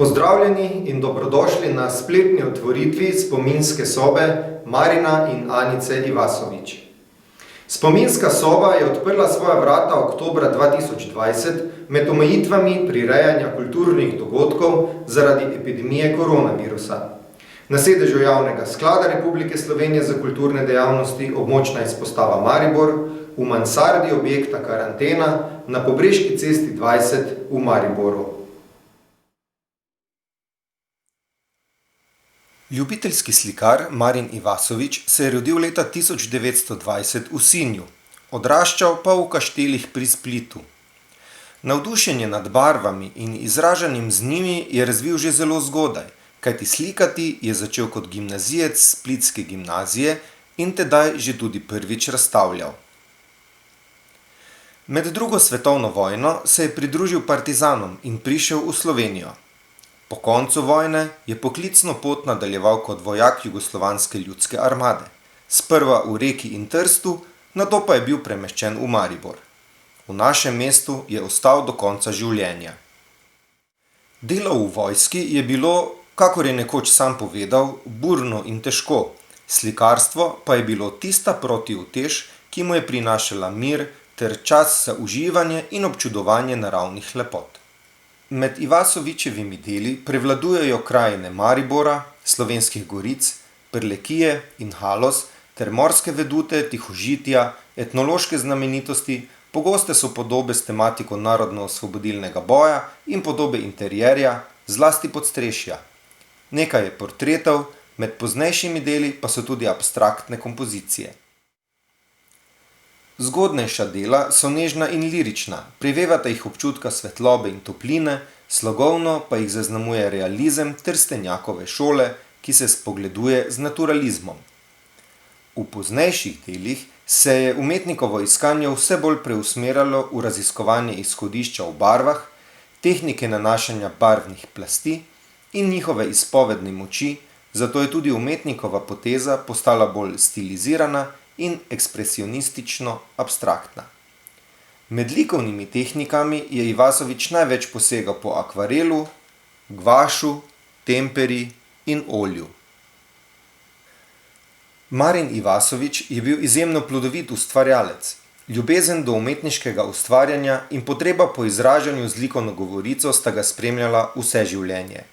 Pozdravljeni in dobrodošli na spletni otvoritvi spominske sobe Marina in Anice Ivasovič. Spominska soba je odprla svoja vrata oktobra 2020 med omejitvami prirejanja kulturnih dogodkov zaradi epidemije koronavirusa. Na sedežu Javnega sklada Republike Slovenije za kulturne dejavnosti območna izpostava Maribor, v mansardi objekta Karantena na Pobreški cesti 20 v Mariboru. Ljubiteljski slikar Marin Ivasovič se je rodil leta 1920 v Sinju, odraščal pa v Kaštelih pri Splitu. Navdušenje nad barvami in izražanjem z njimi je razvil že zelo zgodaj, kajti slikati je začel kot gimnazijec Splitske gimnazije in tedaj že tudi prvič razstavljal. Med drugo svetovno vojno se je pridružil partizanom in prišel v Slovenijo. Po koncu vojne je poklicno pot nadaljeval kot vojak Jugoslovanske ljudske armade, sprva v Reki in Trstu, nato pa je bil premeščen v Maribor. V našem mestu je ostal do konca življenja. Delo v vojski je bilo, kakor je nekoč sam povedal, burno in težko, slikarstvo pa je bilo tista protiutež, ki mu je prinašala mir ter čas za uživanje in občudovanje naravnih lepot. Med Ivasovičevimi deli prevladujejo krajine Maribora, Slovenskih goric, Prlekije in Haloz ter morske vedute, tihožitja, etnološke znamenitosti, pogoste so podobe s tematiko narodno-osvobodilnega boja in podobe interierja, zlasti podstrešja. Nekaj je portretov, med poznejšimi deli pa so tudi abstraktne kompozicije. Zgodnejša dela so nežna in lirična, privevata jih občutka svetlobe in topline, slogovno pa jih zaznamuje realizem Trstenjakove šole, ki se spogleduje z naturalizmom. V poznejših delih se je umetnikovo iskanje vse bolj preusmerjalo v raziskovanje izhodišča v barvah, tehnike nanašanja barvnih plasti in njihove izpovedne moči, zato je tudi umetnikova poteza postala bolj stilizirana in ekspresionistično abstraktna. Med likovnimi tehnikami je Ivasovič največ posegal po akvarelu, gvašu, temperi in olju. Marin Ivasovič je bil izjemno plodovit ustvarjalec. Ljubezen do umetniškega ustvarjanja in potreba po izražanju z likovno govorico sta ga spremljala vse življenje.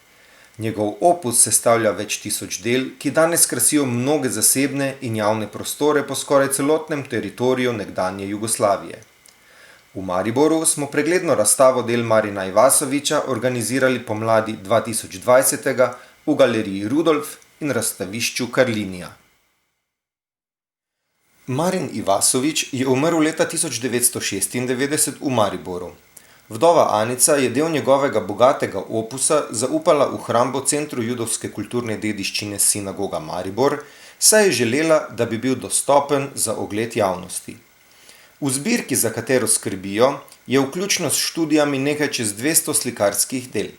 Njegov opus sestavlja več tisoč del, ki danes krasijo mnoge zasebne in javne prostore po skoraj celotnem teritoriju nekdanje Jugoslavije. V Mariboru smo pregledno razstavo del Marina Ivasoviča organizirali pomladi 2020 v galeriji Rudolf in razstavišču Karlinija. Marin Ivasovič je umrl leta 1996 v Mariboru. Vdova Anica je del njegovega bogatega opusa zaupala v hrambo Centru judovske kulturne dediščine Sinagoga Maribor, saj je želela, da bi bil dostopen za ogled javnosti. V zbirki, za katero skrbijo, je vključno s študijami nekaj čez 200 slikarskih del.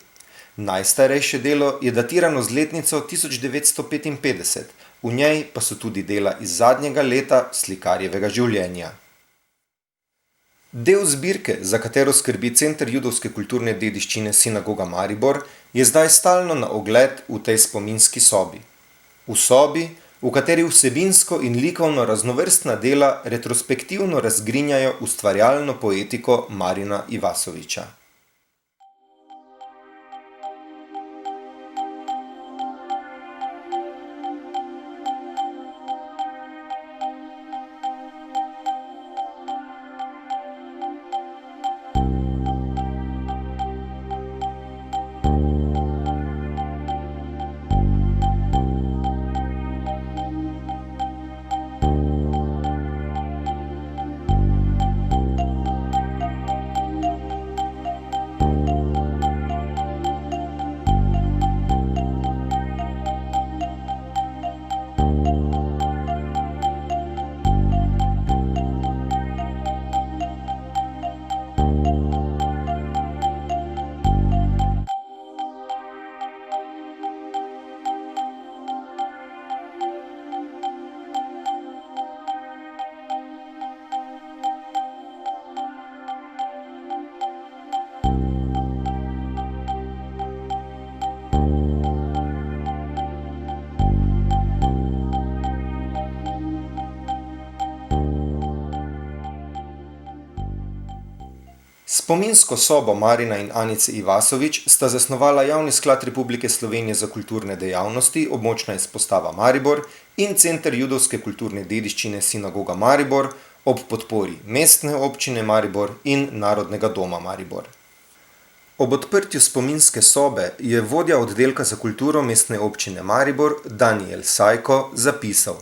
Najstarejše delo je datirano z letnico 1955, v njej pa so tudi dela iz zadnjega leta slikarjevega življenja. Del zbirke, za katero skrbi Center judovske kulturne dediščine Sinagoga Maribor, je zdaj stalno na ogled v tej spominski sobi. V sobi, v kateri vsebinsko in likovno raznovrstna dela retrospektivno razgrinjajo ustvarjalno poetiko Marina Ivasoviča. Spominsko sobo Marina in Anice Ivasovič sta zasnovala Javni sklad Republike Slovenije za kulturne dejavnosti, območna izpostava Maribor in Center judovske kulturne dediščine Sinagoga Maribor ob podpori Mestne občine Maribor in Narodnega doma Maribor. Ob odprtju spominske sobe je vodja oddelka za kulturo Mestne občine Maribor Danijel Sajko zapisal: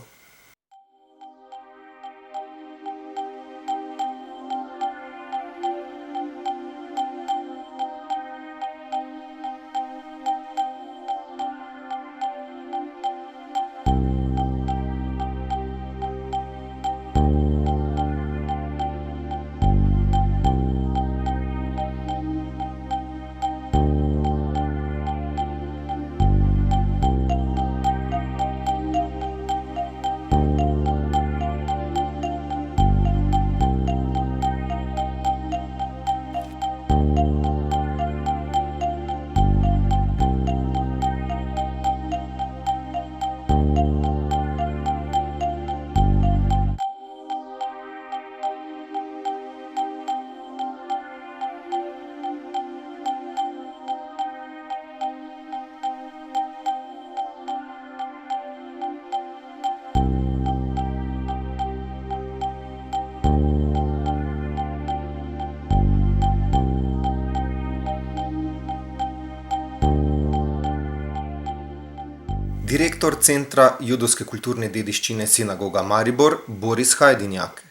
direktor Centra judovske kulturne dediščine Sinagoga Maribor Boris Hajdinjak.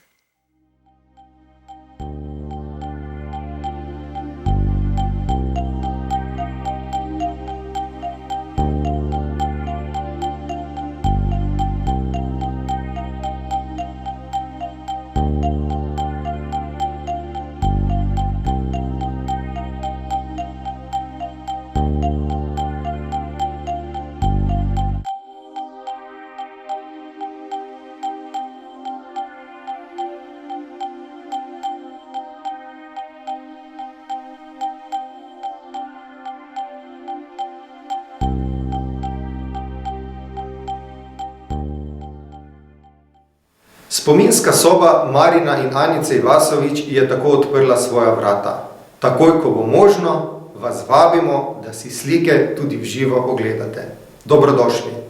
Spominska soba Marina in Anice Ivasovič je tako odprla svoja vrata. Takoj, ko bo možno, vas vabimo, da si slike tudi v živo ogledate. Dobrodošli!